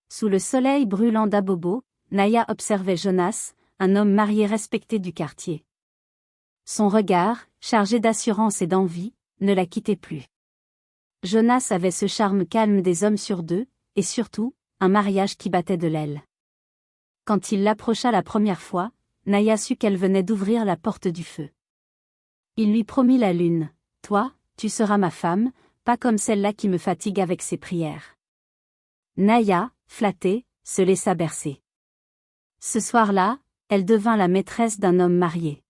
Sous le soleil brûlant d'Abobo, Naya observait Jonas, un homme marié respecté du quartier. Son regard, chargé d'assurance et d'envie, ne la quittait plus. Jonas avait ce charme calme des hommes sur deux, et surtout, un mariage qui battait de l'aile. Quand il l'approcha la première fois, Naya sut qu'elle venait d'ouvrir la porte du feu. Il lui promit la lune. « Toi, tu seras ma femme, pas comme celle-là qui me fatigue avec ses prières. » Naya, flattée, se laissa bercer. Ce soir-là, elle devint la maîtresse d'un homme marié.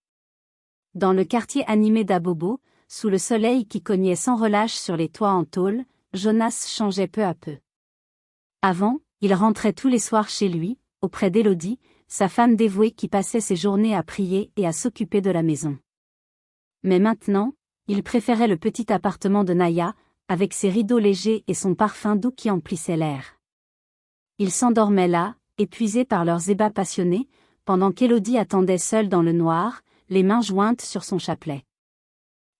Dans le quartier animé d'Abobo, sous le soleil qui cognait sans relâche sur les toits en tôle, Jonas changeait peu à peu. Avant, il rentrait tous les soirs chez lui, auprès d'Élodie, sa femme dévouée qui passait ses journées à prier et à s'occuper de la maison. Mais maintenant, il préférait le petit appartement de Naya, avec ses rideaux légers et son parfum doux qui emplissait l'air. Il s'endormait là, épuisé par leurs ébats passionnés, pendant qu'Élodie attendait seule dans le noir, les mains jointes sur son chapelet.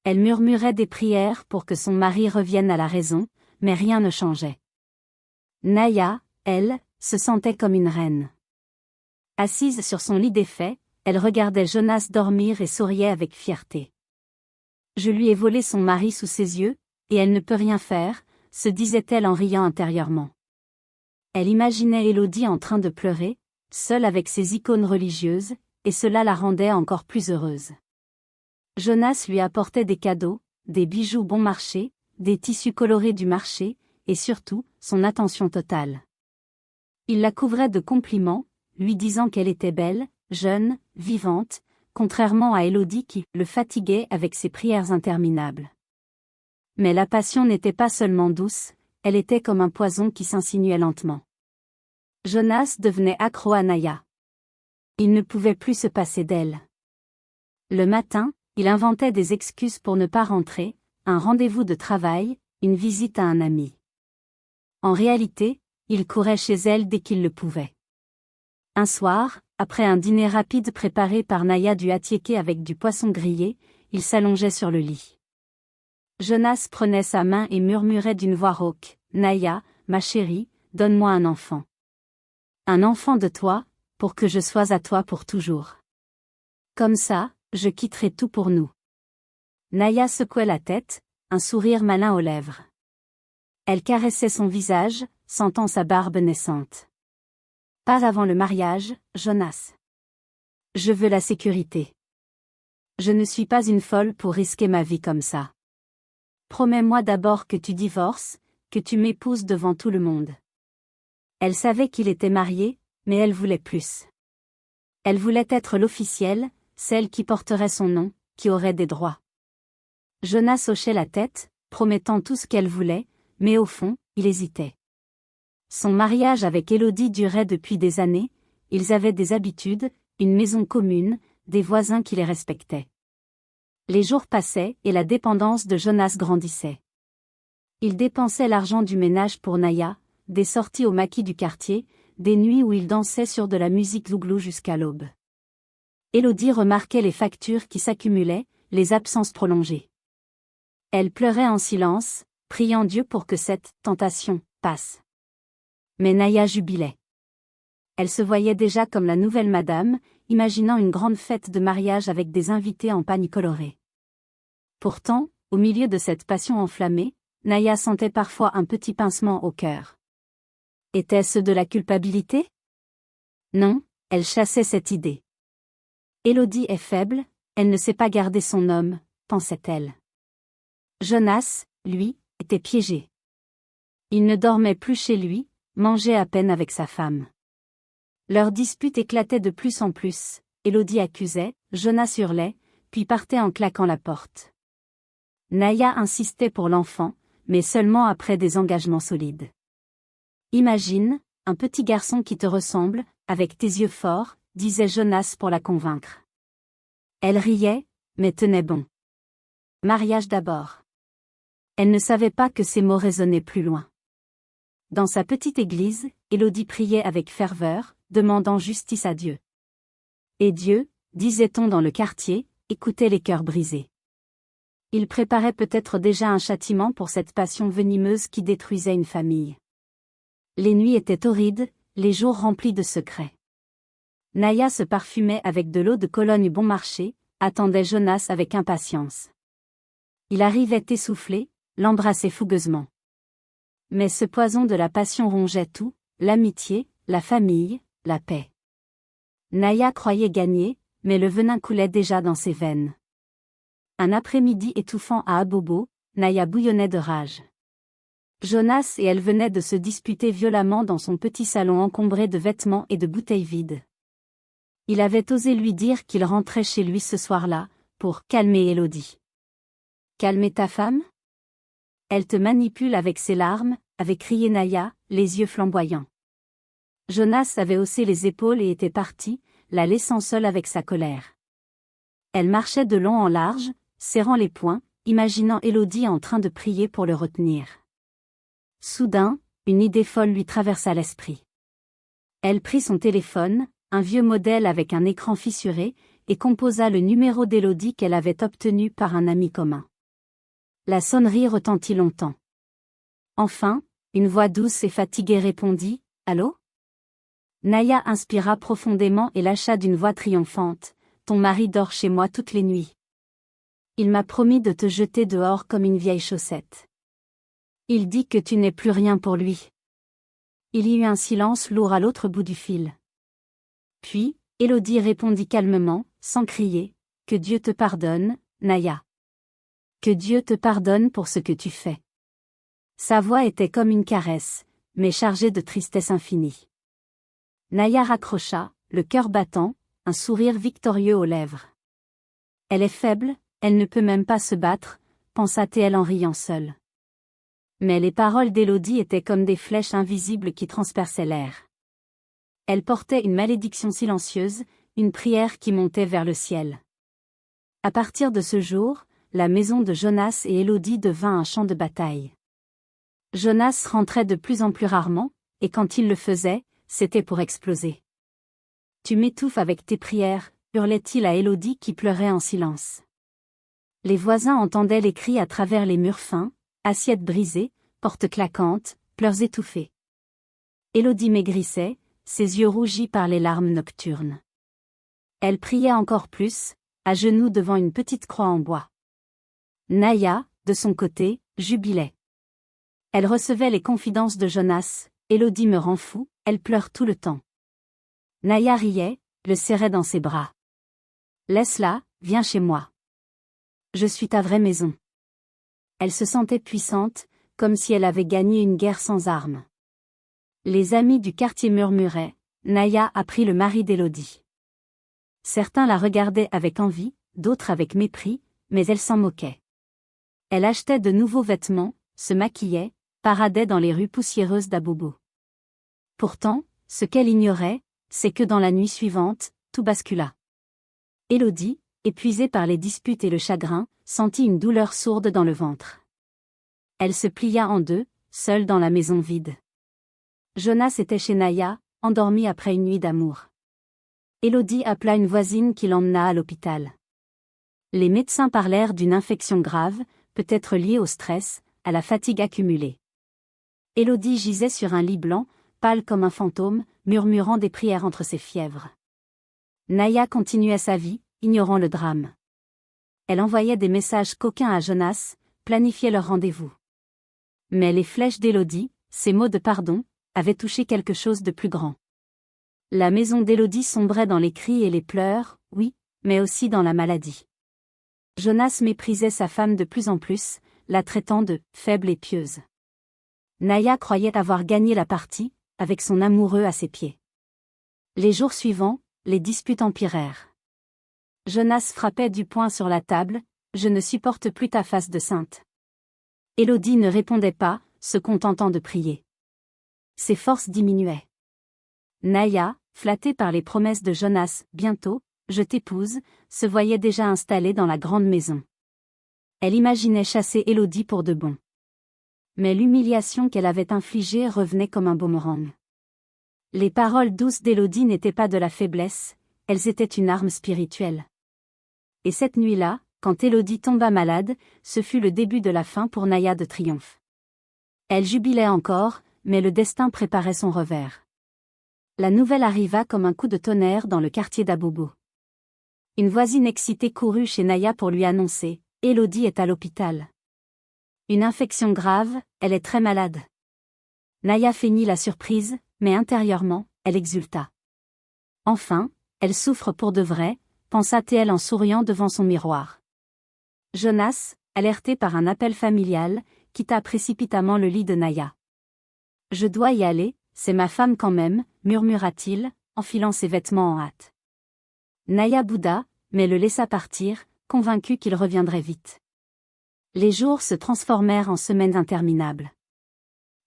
Elle murmurait des prières pour que son mari revienne à la raison, mais rien ne changeait. Naya, elle, se sentait comme une reine. Assise sur son lit défait, elle regardait Jonas dormir et souriait avec fierté. « Je lui ai volé son mari sous ses yeux, et elle ne peut rien faire », se disait-elle en riant intérieurement. Elle imaginait Élodie en train de pleurer, seule avec ses icônes religieuses, et cela la rendait encore plus heureuse. Jonas lui apportait des cadeaux, des bijoux bon marché, des tissus colorés du marché, et surtout, son attention totale. Il la couvrait de compliments, lui disant qu'elle était belle, jeune, vivante, contrairement à Élodie qui le fatiguait avec ses prières interminables. Mais la passion n'était pas seulement douce, elle était comme un poison qui s'insinuait lentement. Jonas devenait accro à Naya. Il ne pouvait plus se passer d'elle. Le matin, il inventait des excuses pour ne pas rentrer, un rendez-vous de travail, une visite à un ami. En réalité, il courait chez elle dès qu'il le pouvait. Un soir, après un dîner rapide préparé par Naya du attiéké avec du poisson grillé, il s'allongeait sur le lit. Jonas prenait sa main et murmurait d'une voix rauque, « Naya, ma chérie, donne-moi un enfant. Un enfant de toi, pour que je sois à toi pour toujours. Comme ça, je quitterai tout pour nous. » Naya secouait la tête, un sourire malin aux lèvres. Elle caressait son visage, sentant sa barbe naissante. « Pas avant le mariage, Jonas. Je veux la sécurité. Je ne suis pas une folle pour risquer ma vie comme ça. Promets-moi d'abord que tu divorces, que tu m'épouses devant tout le monde. » Elle savait qu'il était marié, mais elle voulait plus. Elle voulait être l'officielle, celle qui porterait son nom, qui aurait des droits. Jonas hochait la tête, promettant tout ce qu'elle voulait, mais au fond, il hésitait. Son mariage avec Élodie durait depuis des années, ils avaient des habitudes, une maison commune, des voisins qui les respectaient. Les jours passaient et la dépendance de Jonas grandissait. Il dépensait l'argent du ménage pour Naya, des sorties au maquis du quartier, des nuits où il dansait sur de la musique zouglou jusqu'à l'aube. Élodie remarquait les factures qui s'accumulaient, les absences prolongées. Elle pleurait en silence, priant Dieu pour que cette tentation passe. Mais Naya jubilait. Elle se voyait déjà comme la nouvelle madame, imaginant une grande fête de mariage avec des invités en pagne colorée. Pourtant, au milieu de cette passion enflammée, Naya sentait parfois un petit pincement au cœur. Était-ce de la culpabilité? Non, elle chassait cette idée. Élodie est faible, elle ne sait pas garder son homme, pensait-elle. Jonas, lui, était piégé. Il ne dormait plus chez lui, mangeait à peine avec sa femme. Leur dispute éclatait de plus en plus, Élodie accusait, Jonas hurlait, puis partait en claquant la porte. Naya insistait pour l'enfant, mais seulement après des engagements solides. Imagine, un petit garçon qui te ressemble, avec tes yeux forts, disait Jonas pour la convaincre. Elle riait, mais tenait bon. Mariage d'abord. Elle ne savait pas que ces mots résonnaient plus loin. Dans sa petite église, Élodie priait avec ferveur, demandant justice à Dieu. Et Dieu, disait-on dans le quartier, écoutait les cœurs brisés. Il préparait peut-être déjà un châtiment pour cette passion venimeuse qui détruisait une famille. Les nuits étaient torrides, les jours remplis de secrets. Naya se parfumait avec de l'eau de Cologne bon marché, attendait Jonas avec impatience. Il arrivait essoufflé, l'embrassait fougueusement. Mais ce poison de la passion rongeait tout, l'amitié, la famille, la paix. Naya croyait gagner, mais le venin coulait déjà dans ses veines. Un après-midi étouffant à Abobo, Naya bouillonnait de rage. Jonas et elle venaient de se disputer violemment dans son petit salon encombré de vêtements et de bouteilles vides. Il avait osé lui dire qu'il rentrait chez lui ce soir-là, pour calmer Élodie. « Calmer ta femme ? Elle te manipule avec ses larmes », avait crié Naya, les yeux flamboyants. Jonas avait haussé les épaules et était parti, la laissant seule avec sa colère. Elle marchait de long en large, serrant les poings, imaginant Élodie en train de prier pour le retenir. Soudain, une idée folle lui traversa l'esprit. Elle prit son téléphone, un vieux modèle avec un écran fissuré, et composa le numéro d'Élodie qu'elle avait obtenu par un ami commun. La sonnerie retentit longtemps. Enfin, une voix douce et fatiguée répondit « Allô ?» Naya inspira profondément et lâcha d'une voix triomphante « Ton mari dort chez moi toutes les nuits. Il m'a promis de te jeter dehors comme une vieille chaussette. Il dit que tu n'es plus rien pour lui. » Il y eut un silence lourd à l'autre bout du fil. Puis, Élodie répondit calmement, sans crier, « Que Dieu te pardonne, Naya. Que Dieu te pardonne pour ce que tu fais. » Sa voix était comme une caresse, mais chargée de tristesse infinie. Naya raccrocha, le cœur battant, un sourire victorieux aux lèvres. Elle est faible, elle ne peut même pas se battre, pensa-t-elle en riant seule. Mais les paroles d'Élodie étaient comme des flèches invisibles qui transperçaient l'air. Elles portaient une malédiction silencieuse, une prière qui montait vers le ciel. À partir de ce jour, la maison de Jonas et Élodie devint un champ de bataille. Jonas rentrait de plus en plus rarement, et quand il le faisait, c'était pour exploser. « Tu m'étouffes avec tes prières », hurlait-il à Élodie qui pleurait en silence. Les voisins entendaient les cris à travers les murs fins, assiettes brisées, portes claquantes, pleurs étouffés. Élodie maigrissait, ses yeux rougis par les larmes nocturnes. Elle priait encore plus, à genoux devant une petite croix en bois. Naya, de son côté, jubilait. Elle recevait les confidences de Jonas, « Élodie me rend fou, elle pleure tout le temps. » Naya riait, le serrait dans ses bras. « Laisse-la, viens chez moi. Je suis ta vraie maison. » Elle se sentait puissante, comme si elle avait gagné une guerre sans armes. Les amis du quartier murmuraient, « Naya a pris le mari d'Élodie. » Certains la regardaient avec envie, d'autres avec mépris, mais elle s'en moquait. Elle achetait de nouveaux vêtements, se maquillait, paradait dans les rues poussiéreuses d'Abobo. Pourtant, ce qu'elle ignorait, c'est que dans la nuit suivante, tout bascula. Élodie, épuisée par les disputes et le chagrin, sentit une douleur sourde dans le ventre. Elle se plia en deux, seule dans la maison vide. Jonas était chez Naya, endormi après une nuit d'amour. Élodie appela une voisine qui l'emmena à l'hôpital. Les médecins parlèrent d'une infection grave, peut-être liée au stress, à la fatigue accumulée. Élodie gisait sur un lit blanc, pâle comme un fantôme, murmurant des prières entre ses fièvres. Naya continuait sa vie, ignorant le drame. Elle envoyait des messages coquins à Jonas, planifiait leur rendez-vous. Mais les flèches d'Élodie, ses mots de pardon, avaient touché quelque chose de plus grand. La maison d'Élodie sombrait dans les cris et les pleurs, oui, mais aussi dans la maladie. Jonas méprisait sa femme de plus en plus, la traitant de « faible et pieuse ». Naya croyait avoir gagné la partie, avec son amoureux à ses pieds. Les jours suivants, les disputes empirèrent. Jonas frappait du poing sur la table, « Je ne supporte plus ta face de sainte. » Élodie ne répondait pas, se contentant de prier. Ses forces diminuaient. Naya, flattée par les promesses de Jonas, « Bientôt, je t'épouse », se voyait déjà installée dans la grande maison. Elle imaginait chasser Élodie pour de bon. Mais l'humiliation qu'elle avait infligée revenait comme un boomerang. Les paroles douces d'Élodie n'étaient pas de la faiblesse, elles étaient une arme spirituelle. Et cette nuit-là, quand Élodie tomba malade, ce fut le début de la fin pour Naya de triomphe. Elle jubilait encore, mais le destin préparait son revers. La nouvelle arriva comme un coup de tonnerre dans le quartier d'Abobo. Une voisine excitée courut chez Naya pour lui annoncer « Élodie est à l'hôpital. Une infection grave, elle est très malade. » Naya feignit la surprise, mais intérieurement, elle exulta. Enfin, elle souffre pour de vrai, pensa-t-elle en souriant devant son miroir. Jonas, alerté par un appel familial, quitta précipitamment le lit de Naya. « Je dois y aller, c'est ma femme quand même, murmura-t-il, enfilant ses vêtements en hâte. Naya bouda, mais le laissa partir, convaincu qu'il reviendrait vite. Les jours se transformèrent en semaines interminables.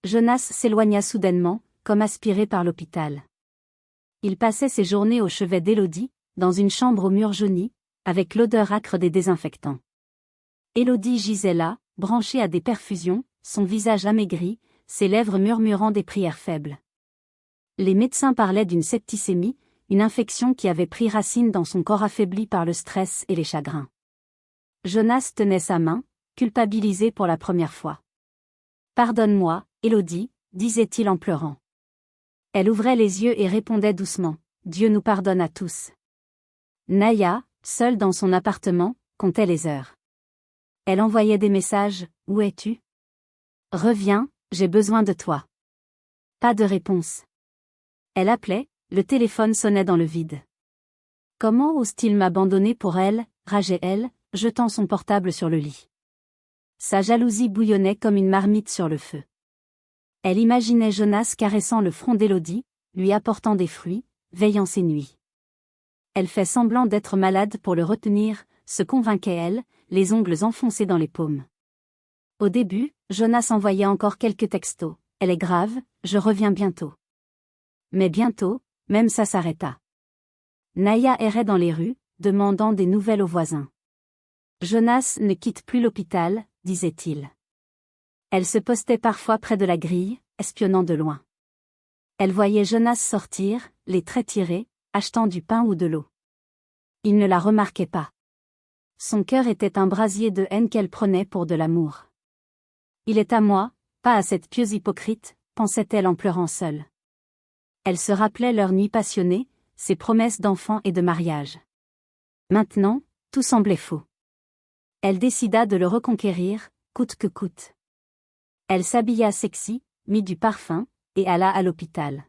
Jonas s'éloigna soudainement, comme aspiré par l'hôpital. Il passait ses journées au chevet d'Élodie, dans une chambre aux murs jaunis, avec l'odeur âcre des désinfectants. Élodie gisait là, branchée à des perfusions, son visage amaigri, ses lèvres murmurant des prières faibles. Les médecins parlaient d'une septicémie, une infection qui avait pris racine dans son corps affaibli par le stress et les chagrins. Jonas tenait sa main, culpabilisé pour la première fois. « Pardonne-moi, Élodie, disait-il en pleurant. Elle ouvrait les yeux et répondait doucement, « Dieu nous pardonne à tous. » Naya, seule dans son appartement, comptait les heures. Elle envoyait des messages, « Où es-tu ? Reviens, j'ai besoin de toi. » Pas de réponse. Elle appelait, le téléphone sonnait dans le vide. Comment ose-t-il m'abandonner pour elle, rageait-elle, jetant son portable sur le lit. Sa jalousie bouillonnait comme une marmite sur le feu. Elle imaginait Jonas caressant le front d'Élodie, lui apportant des fruits, veillant ses nuits. Elle fait semblant d'être malade pour le retenir, se convainquait-elle, les ongles enfoncés dans les paumes. Au début, Jonas envoyait encore quelques textos. « Elle est grave, je reviens bientôt. » Mais bientôt, même ça s'arrêta. Naya errait dans les rues, demandant des nouvelles aux voisins. Jonas ne quitte plus l'hôpital, disait-il. Elle se postait parfois près de la grille, espionnant de loin. Elle voyait Jonas sortir, les traits tirés, achetant du pain ou de l'eau. Il ne la remarquait pas. Son cœur était un brasier de haine qu'elle prenait pour de l'amour. Il est à moi, pas à cette pieuse hypocrite, pensait-elle en pleurant seule. Elle se rappelait leur nuit passionnée, ses promesses d'enfants et de mariage. Maintenant, tout semblait faux. Elle décida de le reconquérir, coûte que coûte. Elle s'habilla sexy, mit du parfum, et alla à l'hôpital.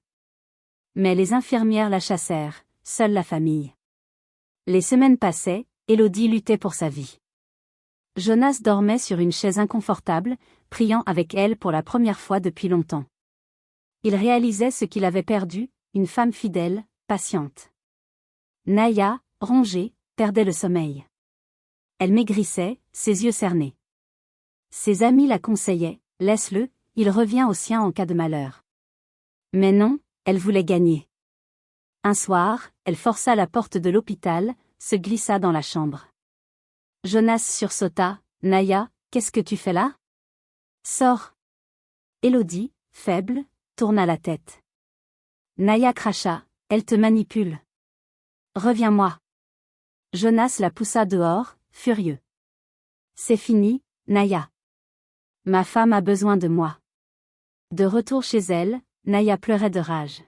Mais les infirmières la chassèrent, seule la famille. Les semaines passaient, Élodie luttait pour sa vie. Jonas dormait sur une chaise inconfortable, priant avec elle pour la première fois depuis longtemps. Il réalisait ce qu'il avait perdu, une femme fidèle, patiente. Naya, rongée, perdait le sommeil. Elle maigrissait, ses yeux cernés. Ses amis la conseillaient, laisse-le, il revient au sien en cas de malheur. Mais non, elle voulait gagner. Un soir, elle força la porte de l'hôpital, se glissa dans la chambre. Jonas sursauta, « Naya, qu'est-ce que tu fais là ? Sors !» Élodie, faible, tourna la tête. Naya cracha, « Elle te manipule. Reviens-moi. » Jonas la poussa dehors, furieux. « C'est fini, Naya. Ma femme a besoin de moi. » De retour chez elle, Naya pleurait de rage.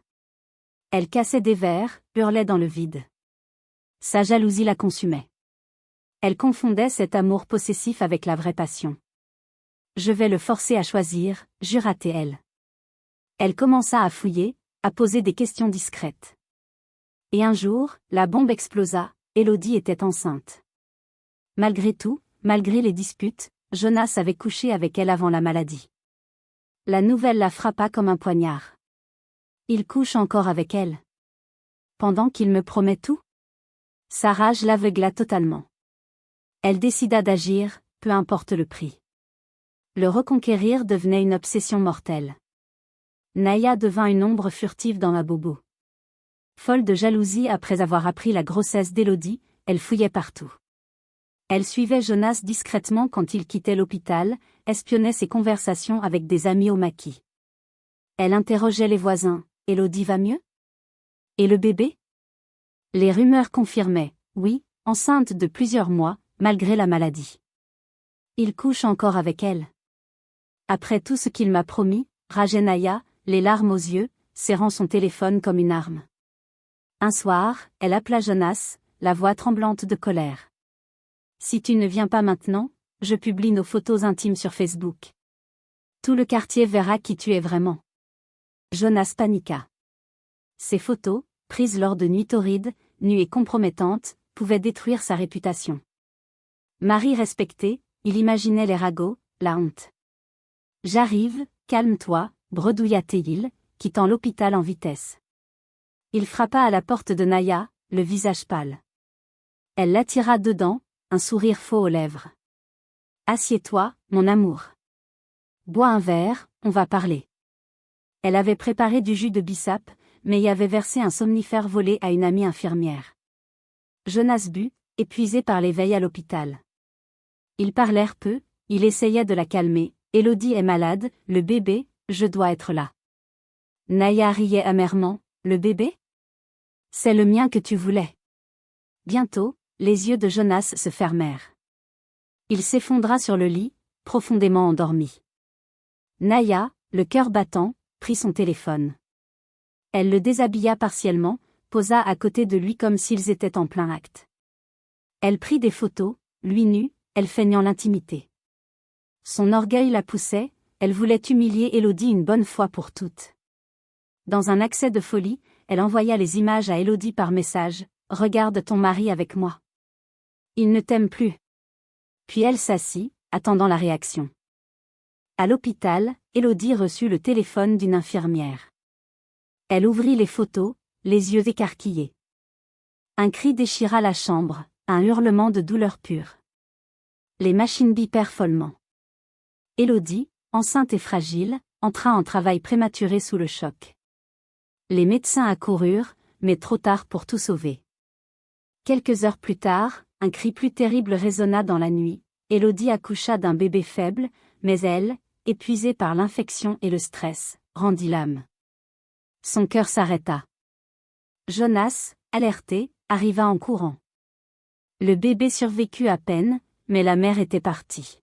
Elle cassait des verres, hurlait dans le vide. Sa jalousie la consumait. Elle confondait cet amour possessif avec la vraie passion. « Je vais le forcer à choisir », jura-t-elle. Elle commença à fouiller, à poser des questions discrètes. Et un jour, la bombe explosa, Élodie était enceinte. Malgré tout, malgré les disputes, Jonas avait couché avec elle avant la maladie. La nouvelle la frappa comme un poignard. Il couche encore avec elle. Pendant qu'il me promet tout. Sa rage l'aveugla totalement. Elle décida d'agir, peu importe le prix. Le reconquérir devenait une obsession mortelle. Naya devint une ombre furtive dans Abobo. Folle de jalousie après avoir appris la grossesse d'Élodie, elle fouillait partout. Elle suivait Jonas discrètement quand il quittait l'hôpital, espionnait ses conversations avec des amis au maquis. Elle interrogeait les voisins, « Élodie va mieux ? Et le bébé ?» Les rumeurs confirmaient, oui, enceinte de plusieurs mois, malgré la maladie. Il couche encore avec elle. Après tout ce qu'il m'a promis, rageait Naya, les larmes aux yeux, serrant son téléphone comme une arme. Un soir, elle appela Jonas, la voix tremblante de colère. « Si tu ne viens pas maintenant, je publie nos photos intimes sur Facebook. Tout le quartier verra qui tu es vraiment. » Jonas paniqua. Ces photos, prises lors de nuits torrides, nues et compromettantes, pouvaient détruire sa réputation. Mari respecté, il imaginait les ragots, la honte. « J'arrive, calme-toi », bredouilla-t-il, quittant l'hôpital en vitesse. Il frappa à la porte de Naya, le visage pâle. Elle l'attira dedans, un sourire faux aux lèvres. « Assieds-toi, mon amour. Bois un verre, on va parler. » Elle avait préparé du jus de bissap, mais y avait versé un somnifère volé à une amie infirmière. Jonas but, épuisé par l'éveil à l'hôpital. Ils parlèrent peu, il essayait de la calmer. « Élodie est malade, le bébé, je dois être là. » Naya riait amèrement. « Le bébé ? C'est le mien que tu voulais. » Bientôt, les yeux de Jonas se fermèrent. Il s'effondra sur le lit, profondément endormi. Naya, le cœur battant, prit son téléphone. Elle le déshabilla partiellement, posa à côté de lui comme s'ils étaient en plein acte. Elle prit des photos, lui nu, elle feignant l'intimité. Son orgueil la poussait, elle voulait humilier Élodie une bonne fois pour toutes. Dans un accès de folie, elle envoya les images à Élodie par message. « Regarde ton mari avec moi. Il ne t'aime plus. » Puis elle s'assit, attendant la réaction. À l'hôpital, Élodie reçut le téléphone d'une infirmière. Elle ouvrit les photos, les yeux écarquillés. Un cri déchira la chambre, un hurlement de douleur pure. Les machines bipèrent follement. Élodie, enceinte et fragile, entra en travail prématuré sous le choc. Les médecins accoururent, mais trop tard pour tout sauver. Quelques heures plus tard, un cri plus terrible résonna dans la nuit. Élodie accoucha d'un bébé faible, mais elle, épuisée par l'infection et le stress, rendit l'âme. Son cœur s'arrêta. Jonas, alerté, arriva en courant. Le bébé survécut à peine, mais la mère était partie.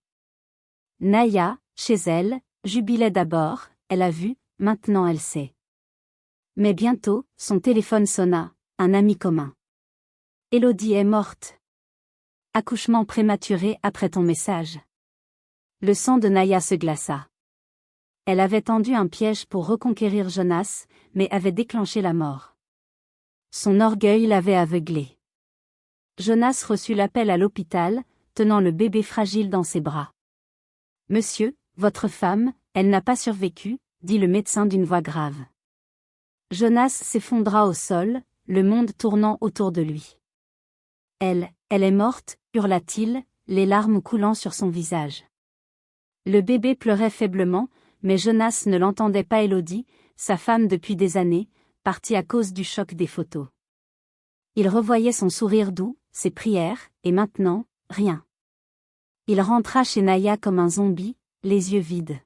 Naya, chez elle, jubilait d'abord, elle a vu, maintenant elle sait. Mais bientôt, son téléphone sonna, un ami commun. « Élodie est morte. Accouchement prématuré après ton message. » Le sang de Naya se glaça. Elle avait tendu un piège pour reconquérir Jonas, mais avait déclenché la mort. Son orgueil l'avait aveuglée. Jonas reçut l'appel à l'hôpital, tenant le bébé fragile dans ses bras. « Monsieur, votre femme, elle n'a pas survécu, » dit le médecin d'une voix grave. Jonas s'effondra au sol, le monde tournant autour de lui. « Elle est morte » hurla-t-il, les larmes coulant sur son visage. Le bébé pleurait faiblement, mais Jonas ne l'entendait pas. Élodie, sa femme depuis des années, partie à cause du choc des photos. Il revoyait son sourire doux, ses prières, et maintenant, rien. Il rentra chez Naya comme un zombie, les yeux vides.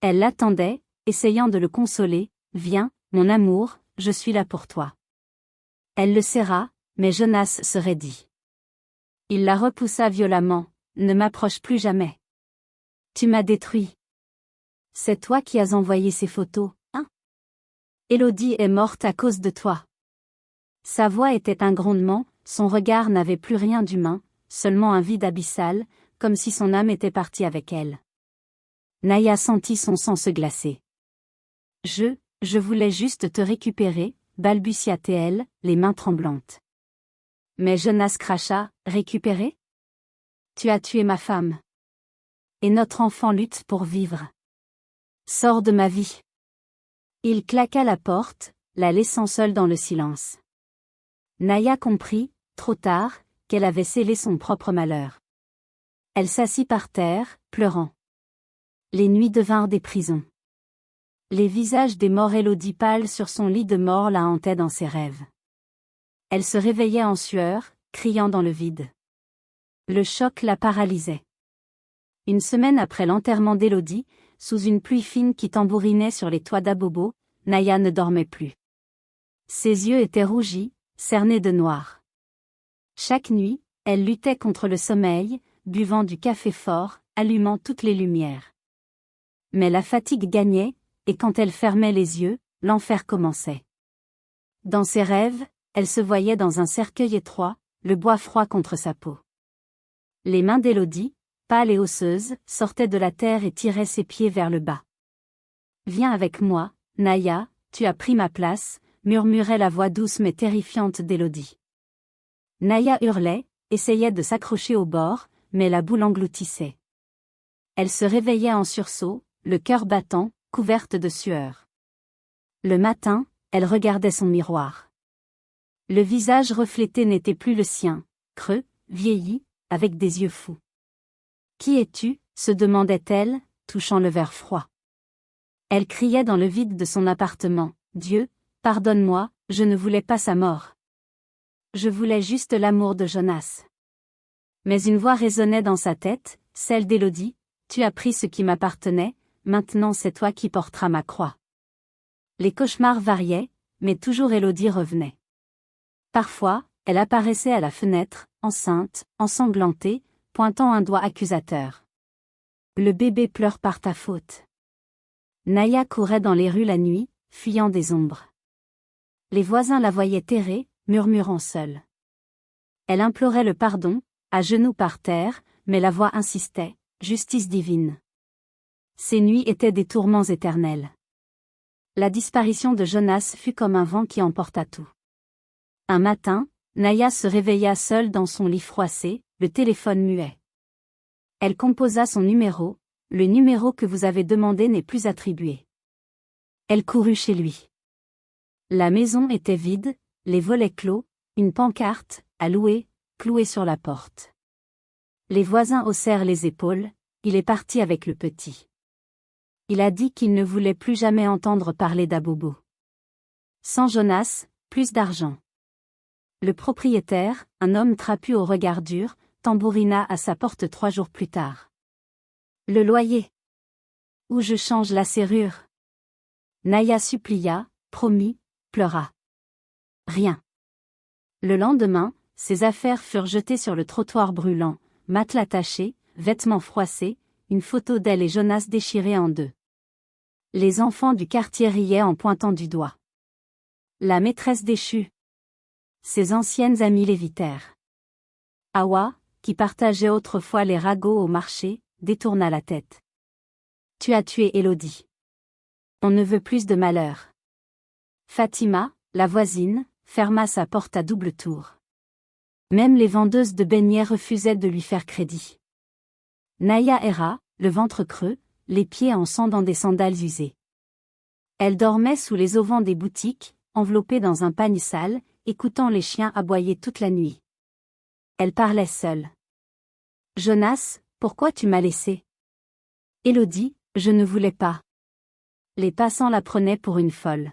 Elle l'attendait, essayant de le consoler. « Viens, mon amour, je suis là pour toi. » Elle le serra, mais Jonas se raidit. Il la repoussa violemment. « Ne m'approche plus jamais. Tu m'as détruit. C'est toi qui as envoyé ces photos, hein? Élodie est morte à cause de toi. » Sa voix était un grondement, son regard n'avait plus rien d'humain, seulement un vide abyssal, comme si son âme était partie avec elle. Naya sentit son sang se glacer. Je voulais juste te récupérer, balbutia-t-elle, les mains tremblantes. Mais Jonas cracha, « Récupérer ? Tu as tué ma femme. Et notre enfant lutte pour vivre. Sors de ma vie. » Il claqua la porte, la laissant seule dans le silence. Naya comprit, trop tard, qu'elle avait scellé son propre malheur. Elle s'assit par terre, pleurant. Les nuits devinrent des prisons. Les visages des morts. Élodie pâle sur son lit de mort la hantait dans ses rêves. Elle se réveillait en sueur, criant dans le vide. Le choc la paralysait. Une semaine après l'enterrement d'Élodie, sous une pluie fine qui tambourinait sur les toits d'Abobo, Naya ne dormait plus. Ses yeux étaient rougis, cernés de noir. Chaque nuit, elle luttait contre le sommeil, buvant du café fort, allumant toutes les lumières. Mais la fatigue gagnait, et quand elle fermait les yeux, l'enfer commençait. Dans ses rêves, elle se voyait dans un cercueil étroit, le bois froid contre sa peau. Les mains d'Élodie, pâles et osseuses, sortaient de la terre et tiraient ses pieds vers le bas. « Viens avec moi, Naya, tu as pris ma place », murmurait la voix douce mais terrifiante d'Élodie. Naya hurlait, essayait de s'accrocher au bord, mais la boue l'engloutissait. Elle se réveillait en sursaut, le cœur battant, couverte de sueur. Le matin, elle regardait son miroir. Le visage reflété n'était plus le sien, creux, vieilli, avec des yeux fous. « Qui es-tu » se demandait-elle, touchant le verre froid. Elle criait dans le vide de son appartement, « Dieu, pardonne-moi, je ne voulais pas sa mort. Je voulais juste l'amour de Jonas. » Mais une voix résonnait dans sa tête, celle d'Élodie, « Tu as pris ce qui m'appartenait, maintenant c'est toi qui porteras ma croix. » Les cauchemars variaient, mais toujours Élodie revenait. Parfois, elle apparaissait à la fenêtre, enceinte, ensanglantée, pointant un doigt accusateur. « Le bébé pleure par ta faute. » Naya courait dans les rues la nuit, fuyant des ombres. Les voisins la voyaient errer, murmurant seule. Elle implorait le pardon, à genoux par terre, mais la voix insistait, « Justice divine. » Ces nuits étaient des tourments éternels. La disparition de Jonas fut comme un vent qui emporta tout. Un matin, Naya se réveilla seule dans son lit froissé, le téléphone muet. Elle composa son numéro, « Le numéro que vous avez demandé n'est plus attribué. » Elle courut chez lui. La maison était vide, les volets clos, une pancarte, à louer, clouée sur la porte. Les voisins haussèrent les épaules, il est parti avec le petit. Il a dit qu'il ne voulait plus jamais entendre parler d'Abobo. Sans Jonas, plus d'argent. Le propriétaire, un homme trapu au regard dur, tambourina à sa porte 3 jours plus tard. « Le loyer. Où je change la serrure. » Naya supplia, promit, pleura. Rien. Le lendemain, ses affaires furent jetées sur le trottoir brûlant, matelas taché, vêtements froissés, une photo d'elle et Jonas déchirée en deux. Les enfants du quartier riaient en pointant du doigt. La maîtresse déchue. Ses anciennes amies l'évitèrent. Awa, qui partageait autrefois les ragots au marché, détourna la tête. « Tu as tué Élodie. On ne veut plus de malheur. » Fatima, la voisine, ferma sa porte à double tour. Même les vendeuses de beignets refusaient de lui faire crédit. Naya erra, le ventre creux, les pieds en sang dans des sandales usées. Elle dormait sous les auvents des boutiques, enveloppée dans un pagne sale, écoutant les chiens aboyer toute la nuit. Elle parlait seule. « Jonas, pourquoi tu m'as laissé ? » Élodie, je ne voulais pas. Les passants la prenaient pour une folle.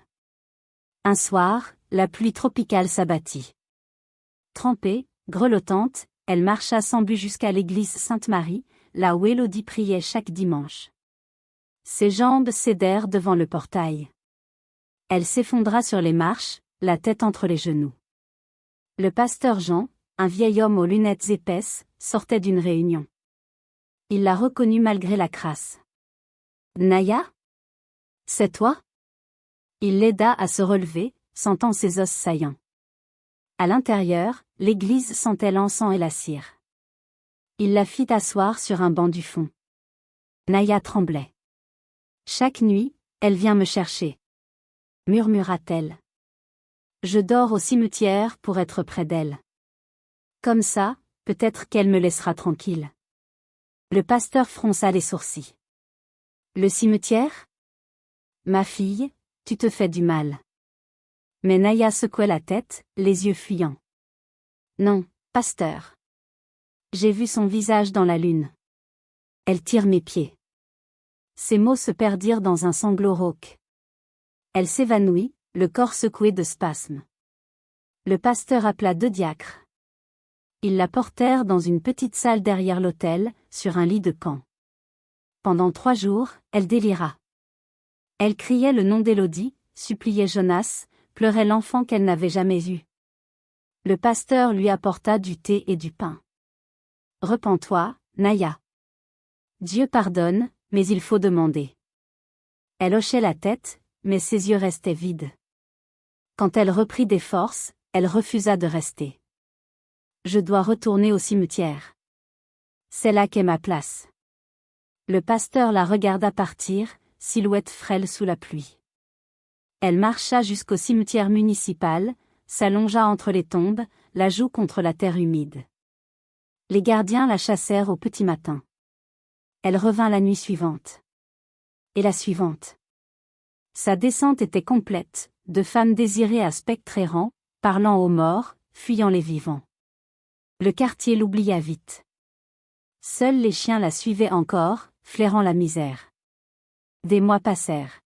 Un soir, la pluie tropicale s'abattit. Trempée, grelottante, elle marcha sans but jusqu'à l'église Sainte-Marie, là où Élodie priait chaque dimanche. Ses jambes cédèrent devant le portail. Elle s'effondra sur les marches, la tête entre les genoux. Le pasteur Jean, un vieil homme aux lunettes épaisses, sortait d'une réunion. Il la reconnut malgré la crasse. « Naya ? C'est toi ?» Il l'aida à se relever, sentant ses os saillants. À l'intérieur, l'église sentait l'encens et la cire. Il la fit asseoir sur un banc du fond. Naya tremblait. « Chaque nuit, elle vient me chercher. » murmura-t-elle. « Je dors au cimetière pour être près d'elle. Comme ça, peut-être qu'elle me laissera tranquille. » Le pasteur fronça les sourcils. « Le cimetière ? Ma fille, tu te fais du mal. » Mais Naya secouait la tête, les yeux fuyants. « Non, pasteur. J'ai vu son visage dans la lune. Elle tire mes pieds. » Ses mots se perdirent dans un sanglot rauque. Elle s'évanouit, le corps secoué de spasmes. Le pasteur appela 2 diacres. Ils la portèrent dans une petite salle derrière l'autel, sur un lit de camp. Pendant 3 jours, elle délira. Elle criait le nom d'Élodie, suppliait Jonas, pleurait l'enfant qu'elle n'avait jamais eu. Le pasteur lui apporta du thé et du pain. « Repens-toi, Naya. Dieu pardonne, mais il faut demander. » Elle hochait la tête, mais ses yeux restaient vides. Quand elle reprit des forces, elle refusa de rester. Je dois retourner au cimetière. C'est là qu'est ma place. Le pasteur la regarda partir, silhouette frêle sous la pluie. Elle marcha jusqu'au cimetière municipal, s'allongea entre les tombes, la joue contre la terre humide. Les gardiens la chassèrent au petit matin. Elle revint la nuit suivante. Et la suivante. Sa descente était complète, de femmes désirées à spectre errant, parlant aux morts, fuyant les vivants. Le quartier l'oublia vite. Seuls les chiens la suivaient encore, flairant la misère. Des mois passèrent.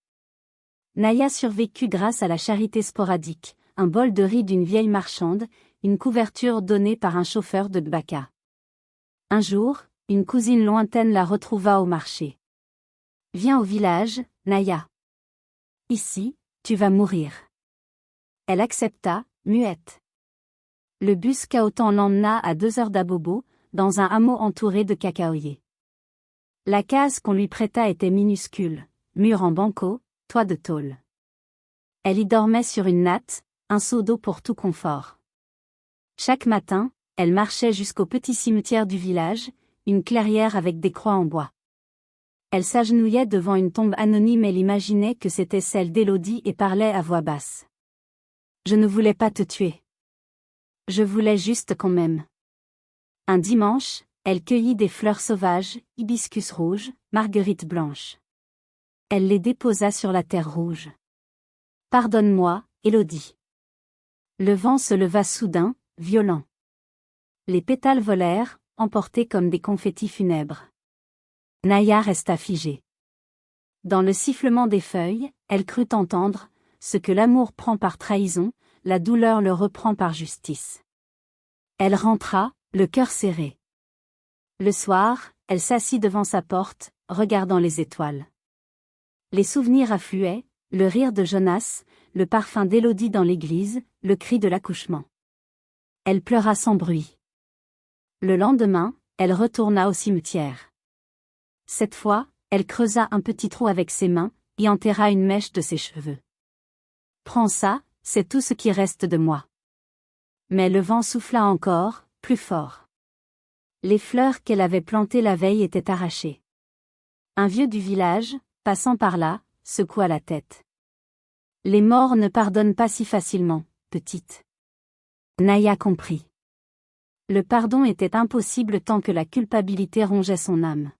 Naya survécut grâce à la charité sporadique, un bol de riz d'une vieille marchande, une couverture donnée par un chauffeur de Dbaka. Un jour, une cousine lointaine la retrouva au marché. « Viens au village, Naya. Ici, tu vas mourir. » Elle accepta, muette. Le bus Kaotan l'emmena à 2 heures d'Abobo, dans un hameau entouré de cacaoyers. La case qu'on lui prêta était minuscule, mur en banco, toit de tôle. Elle y dormait sur une natte, un seau d'eau pour tout confort. Chaque matin, elle marchait jusqu'au petit cimetière du village, une clairière avec des croix en bois. Elle s'agenouillait devant une tombe anonyme. Elle imaginait que c'était celle d'Élodie et parlait à voix basse. « Je ne voulais pas te tuer. Je voulais juste qu'on m'aime. » Un dimanche, elle cueillit des fleurs sauvages, hibiscus rouges, marguerites blanches. Elle les déposa sur la terre rouge. « Pardonne-moi, Élodie. » Le vent se leva soudain, violent. Les pétales volèrent, emportés comme des confettis funèbres. Naya resta figée. Dans le sifflement des feuilles, elle crut entendre « Ce que l'amour prend par trahison, la douleur le reprend par justice. » Elle rentra, le cœur serré. Le soir, elle s'assit devant sa porte, regardant les étoiles. Les souvenirs affluaient, le rire de Jonas, le parfum d'Élodie dans l'église, le cri de l'accouchement. Elle pleura sans bruit. Le lendemain, elle retourna au cimetière. Cette fois, elle creusa un petit trou avec ses mains, y enterra une mèche de ses cheveux. « Prends ça, c'est tout ce qui reste de moi. » Mais le vent souffla encore, plus fort. Les fleurs qu'elle avait plantées la veille étaient arrachées. Un vieux du village, passant par là, secoua la tête. « Les morts ne pardonnent pas si facilement, petite. » Naya comprit. Le pardon était impossible tant que la culpabilité rongeait son âme.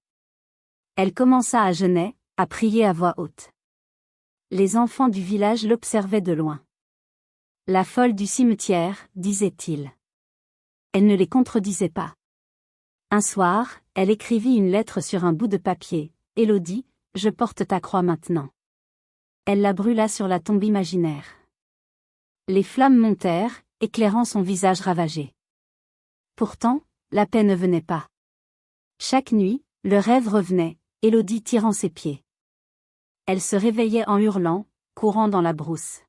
Elle commença à jeûner, à prier à voix haute. Les enfants du village l'observaient de loin. « La folle du cimetière, » disait-il. Elle ne les contredisait pas. Un soir, elle écrivit une lettre sur un bout de papier. « Élodie, je porte ta croix maintenant. » Elle la brûla sur la tombe imaginaire. Les flammes montèrent, éclairant son visage ravagé. Pourtant, la paix ne venait pas. Chaque nuit, le rêve revenait, Élodie tirant ses pieds. Elle se réveillait en hurlant, courant dans la brousse.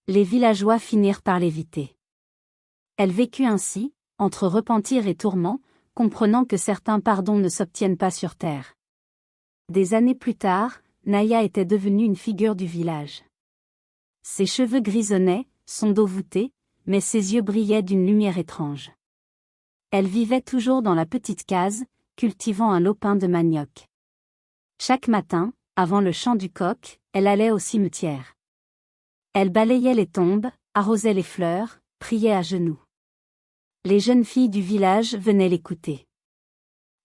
Les villageois finirent par l'éviter. Elle vécut ainsi, entre repentir et tourment, comprenant que certains pardons ne s'obtiennent pas sur terre. Des années plus tard, Naya était devenue une figure du village. Ses cheveux grisonnaient, son dos voûté, mais ses yeux brillaient d'une lumière étrange. Elle vivait toujours dans la petite case, cultivant un lopin de manioc. Chaque matin, avant le chant du coq, elle allait au cimetière. Elle balayait les tombes, arrosait les fleurs, priait à genoux. Les jeunes filles du village venaient l'écouter.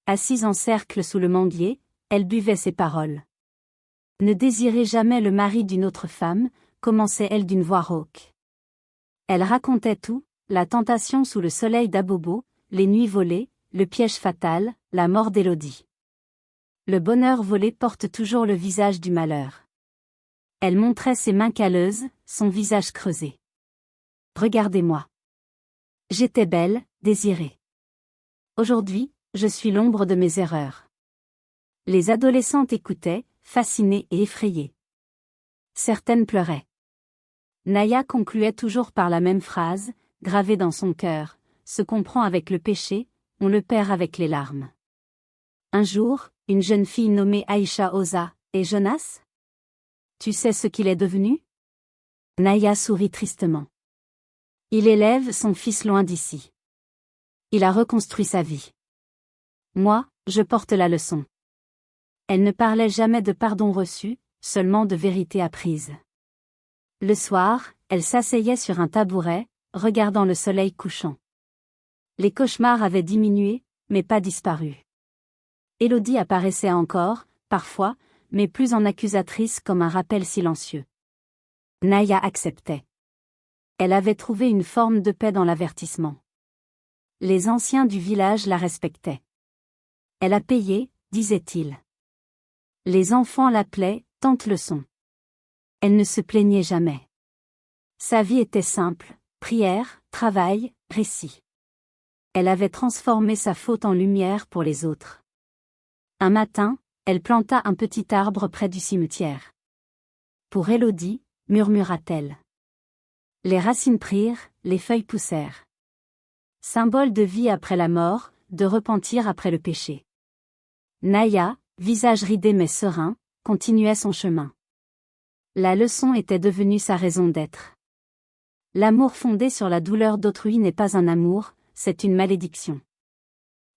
Assise en cercle sous le manguier, elle buvait ses paroles. « Ne désirez jamais le mari d'une autre femme », commençait-elle d'une voix rauque. Elle racontait tout, la tentation sous le soleil d'Abobo, les nuits volées, le piège fatal, la mort d'Élodie. Le bonheur volé porte toujours le visage du malheur. Elle montrait ses mains calleuses, son visage creusé. « Regardez-moi. J'étais belle, désirée. Aujourd'hui, je suis l'ombre de mes erreurs. » Les adolescentes écoutaient, fascinées et effrayées. Certaines pleuraient. Naya concluait toujours par la même phrase, gravée dans son cœur, « Ce qu'on prend avec le péché, on le perd avec les larmes. » Un jour, une jeune fille nommée Aïcha osa, « Et Jonas ? Tu sais ce qu'il est devenu? Naya sourit tristement. Il élève son fils loin d'ici. Il a reconstruit sa vie. Moi, je porte la leçon. Elle ne parlait jamais de pardon reçu, seulement de vérité apprise. Le soir, elle s'asseyait sur un tabouret, regardant le soleil couchant. Les cauchemars avaient diminué, mais pas disparu. Élodie apparaissait encore, parfois, mais plus en accusatrice comme un rappel silencieux. Naya acceptait. Elle avait trouvé une forme de paix dans l'avertissement. Les anciens du village la respectaient. Elle a payé, disait-il. Les enfants l'appelaient « tante leçon ». Elle ne se plaignait jamais. Sa vie était simple, prière, travail, récit. Elle avait transformé sa faute en lumière pour les autres. Un matin, elle planta un petit arbre près du cimetière. Pour Élodie, murmura-t-elle. Les racines prirent, les feuilles poussèrent. Symbole de vie après la mort, de repentir après le péché. Naya, visage ridé mais serein, continuait son chemin. La leçon était devenue sa raison d'être. L'amour fondé sur la douleur d'autrui n'est pas un amour, c'est une malédiction.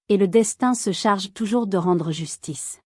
Et le destin se charge toujours de rendre justice.